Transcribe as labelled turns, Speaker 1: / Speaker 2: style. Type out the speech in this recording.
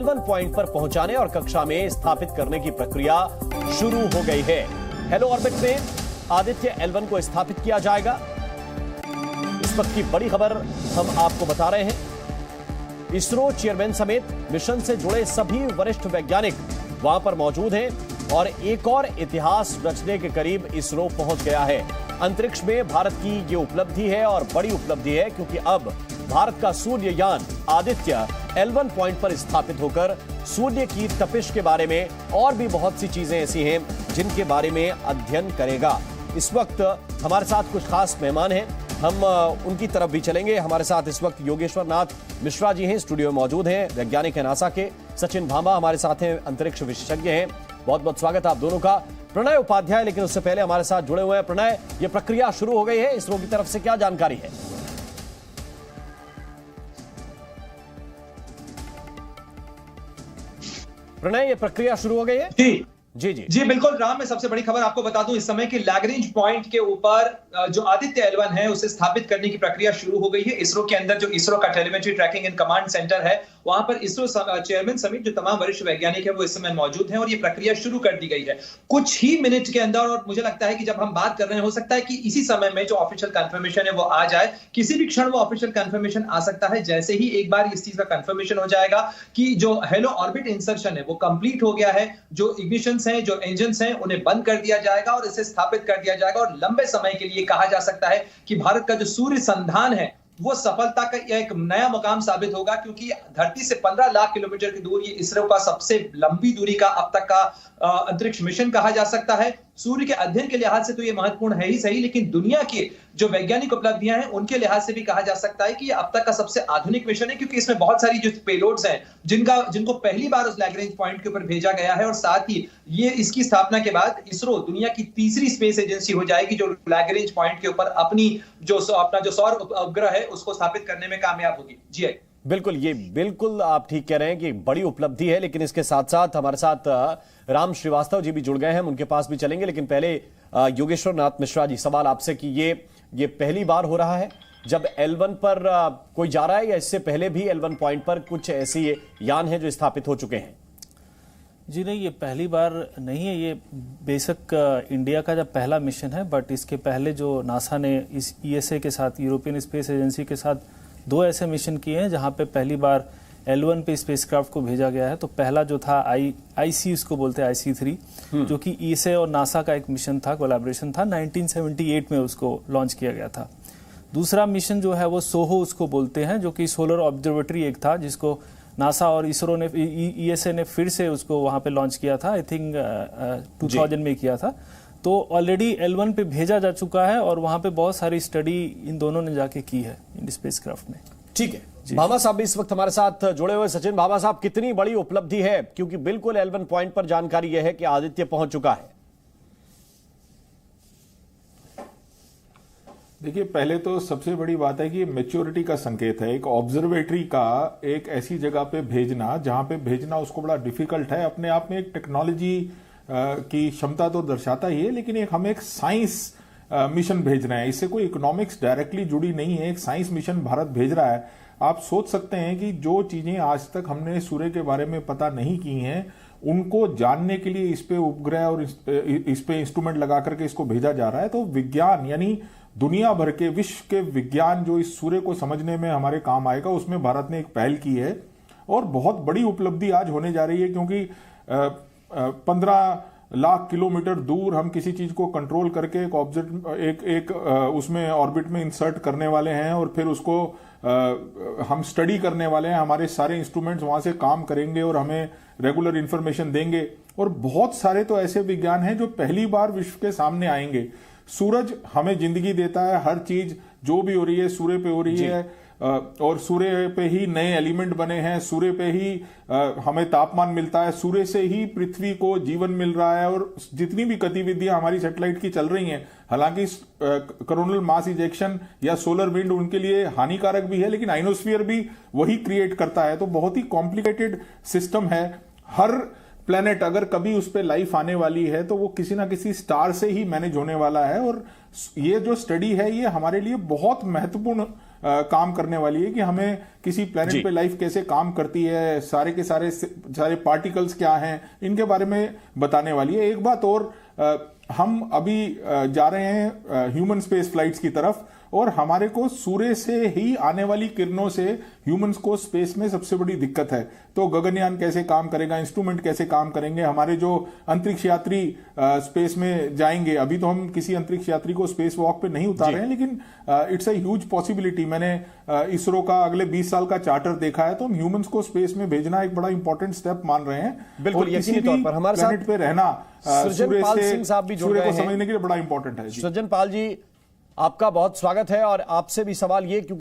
Speaker 1: L1 point पर पहुंचाने और कक्षा में स्थापित करने की प्रक्रिया शुरू हो गई है। हेलो ऑर्बिट में आदित्य L1 को स्थापित किया जाएगा। इस वक्त की बड़ी खबर हम आपको बता रहे हैं। इसरो चेयरमैन समेत मिशन से जुड़े सभी वरिष्ठ वैज्ञानिक वहां पर मौजूद हैं और एक और इतिहास रचने के करीब इसरो पहुंच गया है। अंतरिक्ष में भारत की ये उपलब्धि है और बड़ी उपलब्धि है, क्योंकि अब भारत का सूर्ययान आदित्य L1 पॉइंट पर स्थापित होकर सूर्य की तपिश के बारे में और भी बहुत सी चीजें ऐसी हैं जिनके बारे में अध्ययन करेगा। इस वक्त हमारे साथ कुछ खास मेहमान हैं, हम उनकी तरफ भी चलेंगे। हमारे साथ इस वक्त योगेश्वर नाथ मिश्रा जी हैं, स्टूडियो में मौजूद हैं, वैज्ञानिक हैं नासा के। सचिन भामा हमारे साथ हैं, अंतरिक्ष विशेषज्ञ हैं। बहुत बहुत स्वागत आप दोनों का। प्रणय उपाध्याय लेकिन उससे पहले हमारे साथ जुड़े हुए हैं। प्रणय, ये प्रक्रिया शुरू हो गई है, इसरो की तरफ से क्या जानकारी है? प्रणय, ये प्रक्रिया शुरू हो गई है?
Speaker 2: जी बिल्कुल राम, मैं सबसे बड़ी खबर आपको बता दूं इस समय कि लैग्रेंज पॉइंट के ऊपर जो आदित्य L1 है उसे स्थापित करने की प्रक्रिया शुरू हो गई है। इसरो के अंदर जो इसरो का telemetry tracking and command centre है, वहां पर इसरो चेयरमैन समेत जो तमाम वरिष्ठ वैज्ञानिक है वो इस समय मौजूद हैं और ये प्रक्रिया शुरू कर दी गई है कुछ ही मिनट के अंदर। और मुझे लगता है कि जब हम बात कर रहे हैं, हो सकता है कि इसी समय में जो ऑफिशियल कंफर्मेशन है वो आ जाए। किसी भी क्षण वो ऑफिशियल कंफर्मेशन आ सकता है। जैसे ही एक बार इस चीज का कंफर्मेशन हो जाएगा कि जो हेलो ऑर्बिट इंसर्शन है वो कंप्लीट हो गया है, जो इग्निशंस हैं, जो इंजन हैं, उन्हें बंद कर दिया जाएगा और इसे स्थापित कर दिया जाएगा। और लंबे समय के लिए कहा जा सकता है कि भारत का जो सूर्य संधान है वो सफलता का एक नया मुकाम साबित होगा, क्योंकि धरती से 15 लाख किलोमीटर की दूर ये इसरो का सबसे लंबी दूरी का अब तक का अंतरिक्ष मिशन कहा जा सकता है। सूर्य के अध्ययन के लिहाज से तो ये महत्वपूर्ण है ही सही, लेकिन दुनिया की जो वैज्ञानिक उपलब्धियां हैं उनके लिहाज से भी कहा जा सकता है कि ये अब तक का सबसे आधुनिक मिशन है, क्योंकि इसमें बहुत सारी जो पेलोड्स हैं जिनको पहली बार उस लैग्रेंज पॉइंट के ऊपर भेजा गया है। और साथ ही ये इसकी स्थापना के बाद इसरो दुनिया की तीसरी स्पेस एजेंसी हो जाएगी जो लैग्रेंज पॉइंट के ऊपर अपना जो सौर उपग्रह है उसको स्थापित करने में कामयाब होगी। जी
Speaker 1: बिल्कुल, ये बिल्कुल आप ठीक कह रहे हैं कि बड़ी उपलब्धि है, लेकिन इसके साथ साथ हमारे साथ राम श्रीवास्तव जी भी जुड़ गए हैं, हम उनके पास भी चलेंगे। लेकिन पहले योगेश्वर नाथ मिश्रा जी, सवाल आपसे कि ये पहली बार हो रहा है जब L1 पर कोई जा रहा है, या इससे पहले भी L1 पॉइंट पर कुछ ऐसी यान है जो स्थापित हो चुके हैं?
Speaker 3: जी नहीं, ये पहली बार नहीं है। ये बेशक इंडिया का जब पहला मिशन है, बट इसके पहले जो नासा ने इस ESA के साथ, यूरोपियन स्पेस एजेंसी के साथ 2 ऐसे मिशन किए हैं जहां पे पहली बार L1 पे स्पेसक्राफ्ट को भेजा गया है। तो पहला जो था IC उसको बोलते हैं IC3, जो कि ESA और नासा का एक मिशन था, कोलैबोरेशन था। 1978 में उसको लॉन्च किया गया था। दूसरा मिशन जो है वो सोहो उसको बोलते हैं, जो कि सोलर ऑब्जर्वेटरी एक था जिसको नासा और इसरो ने ESA ने फिर से उसको वहां पे लॉन्च किया था। आई थिंक 2000 में किया था। तो ऑलरेडी L1 पे भेजा जा चुका है और वहां पे बहुत सारी स्टडी इन दोनों ने जाके की है इन स्पेसक्राफ्ट में।
Speaker 1: ठीक है, भामा साहब भी इस वक्त हमारे साथ जुड़े हुए। सचिन भामा साहब, कितनी बड़ी उपलब्धि है, क्योंकि बिल्कुल L1 पॉइंट पर जानकारी यह है कि आदित्य पहुंच चुका है।
Speaker 4: देखिए, पहले तो सबसे बड़ी बात है कि मैच्योरिटी का संकेत है। एक ऑब्जर्वेटरी का एक ऐसी जगह पे भेजना जहां पे भेजना उसको बड़ा डिफिकल्ट है, अपने आप में एक टेक्नोलॉजी की क्षमता तो दर्शाता ही है, लेकिन हम एक साइंस मिशन भेज रहे हैं। इससे कोई इकोनॉमिक्स डायरेक्टली जुड़ी नहीं है। एक साइंस मिशन भारत भेज रहा है। आप सोच सकते हैं कि जो चीजें आज तक हमने सूर्य के बारे में पता नहीं की हैं उनको जानने के लिए इस पे उपग्रह और इस पे इंस्ट्रूमेंट लगा करके इसको भेजा जा रहा है। तो विज्ञान, यानी दुनिया भर के विश्व के विज्ञान जो इस सूर्य को समझने में हमारे काम आएगा, उसमें भारत ने एक पहल की है और बहुत बड़ी उपलब्धि आज होने जा रही है, क्योंकि 15 लाख किलोमीटर दूर हम किसी चीज को कंट्रोल करके एक उसमें ऑर्बिट में इंसर्ट करने वाले हैं और फिर उसको हम स्टडी करने वाले हैं। हमारे सारे इंस्ट्रूमेंट्स वहां से काम करेंगे और हमें रेगुलर इंफॉर्मेशन देंगे। और बहुत सारे तो ऐसे विज्ञान हैं जो पहली बार विश्व के सामने आएंगे। सूरज हमें जिंदगी देता है, हर चीज जो भी हो रही है सूर्य पे हो रही है, और सूर्य पे ही नए एलिमेंट बने हैं, सूर्य पे ही हमें तापमान मिलता है, सूर्य से ही पृथ्वी को जीवन मिल रहा है। और जितनी भी गतिविधियां हमारी सैटेलाइट की चल रही हैं, हालांकि कोरोनल मास इजेक्शन या सोलर विंड उनके लिए हानिकारक भी है, लेकिन आइनोस्फीयर भी वही क्रिएट करता है। तो बहुत ही कॉम्प्लिकेटेड सिस्टम है। हर प्लेनेट अगर कभी उस पर लाइफ आने वाली है तो वो किसी ना किसी स्टार से ही मैनेज होने वाला है। और ये जो स्टडी है ये हमारे लिए बहुत महत्वपूर्ण काम करने वाली है कि हमें किसी प्लेनेट पे लाइफ कैसे काम करती है, सारे के सारे पार्टिकल्स क्या हैं, इनके बारे में बताने वाली है। एक बात और, हम अभी जा रहे हैं ह्यूमन स्पेस फ्लाइट्स की तरफ, और हमारे को सूर्य से ही आने वाली किरणों से ह्यूमंस को स्पेस में सबसे बड़ी दिक्कत है। तो गगनयान कैसे काम करेगा, इंस्ट्रूमेंट कैसे काम करेंगे, हमारे जो अंतरिक्ष यात्री स्पेस में जाएंगे, अभी तो हम किसी अंतरिक्ष यात्री को स्पेस वॉक पे नहीं उतार रहे हैं, लेकिन इट्स अ ह्यूज पॉसिबिलिटी। मैंने इसरो का अगले 20 साल का चार्टर देखा है, तो हम ह्यूमंस को स्पेस में भेजना एक बड़ा इंपॉर्टेंट स्टेप मान रहे हैं।
Speaker 1: बिल्कुल, यकीनी तौर पर हमारे साथ
Speaker 4: पे रहना
Speaker 1: सृजन पाल सिंह साहब भी जुड़ रहे हैं,
Speaker 4: समझने के लिए बड़ा इंपॉर्टेंट है।
Speaker 1: सृजन पाल जी, आपका बहुत स्वागत है। और आपसे भी सवाल ये, क्योंकि